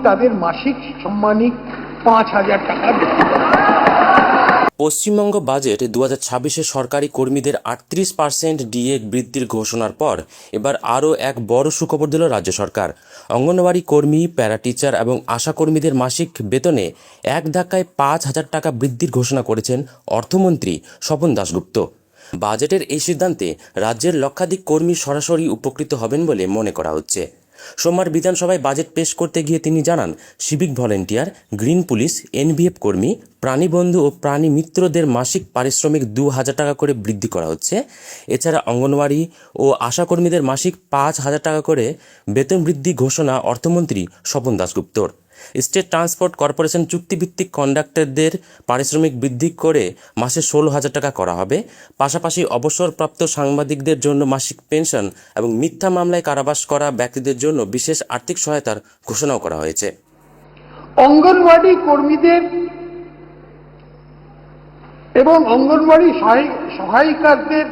তাদের মাসিক সম্মানিক 5,000 টাকা দেব। পশ্চিমবঙ্গ বাজেট 2026-এ সরকারি কর্মীদের 38% ডিএ বৃদ্ধির ঘোষণার পর এবার আরও এক বড় সুখবর দিল রাজ্য সরকার। অঙ্গনওয়াড়ি কর্মী, প্যারা টিচার এবং আশা কর্মীদের মাসিক বেতনে এক ধাক্কায় 5,000 টাকা বৃদ্ধির ঘোষণা করেছেন অর্থমন্ত্রী স্বপন দাশগুপ্ত। বাজেটের এই সিদ্ধান্তে রাজ্যের লক্ষাধিক কর্মী সরাসরি উপকৃত হবেন বলে মনে করা হচ্ছে। সোমবার বিধানসভায় বাজেট পেশ করতে গিয়ে তিনি জানান, civic volunteer, green police, NVF কর্মী, প্রাণীবন্ধু ও প্রাণী মিত্রদের মাসিক পারিশ্রমিক 2,000 টাকা করে বৃদ্ধি করা হচ্ছে। এছাড়া অঙ্গনওয়াড়ি ও আশা কর্মীদের মাসিক 5,000 টাকা করে বেতন বৃদ্ধি ঘোষণা অর্থমন্ত্রী স্বপন দাশগুপ্তর। স্টেট ট্রান্সপোর্ট কর্পোরেশন চুক্তিভিত্তিক কন্ডাক্টরদের পারিশ্রমিক বৃদ্ধি করে মাসে 16,000 টাকা করা হবে। পাশাপাশি অবসরপ্রাপ্ত সাংবাদিকদের জন্য মাসিক পেনশন এবং মিথ্যা মামলায় কারাবাস করা ব্যক্তিদের জন্য বিশেষ আর্থিক সহায়তার ঘোষণাও করা হয়েছে। অঙ্গনওয়াড়ি কর্মীদের এবং অঙ্গনওয়াড়ি সহায়িকাদের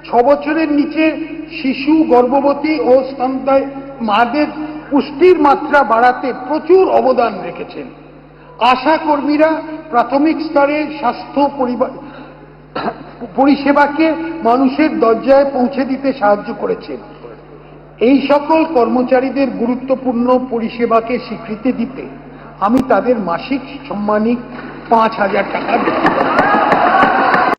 6 বছরের নিচে শিশু, গর্ভবতী ও স্তন্যদায়ী মাদের পুষ্টির মাত্রা বাড়াতে প্রচুর অবদান রেখেছেন। আশা কর্মীরা প্রাথমিক স্তরে স্বাস্থ্য পরিষেবাকে মানুষের দরজায় পৌঁছে দিতে সাহায্য করেছেন। এই সকল কর্মচারীদের গুরুত্বপূর্ণ পরিষেবাকে স্বীকৃতি দিতে আমি তাদের মাসিক সম্মানিক 5,000 টাকা দেব।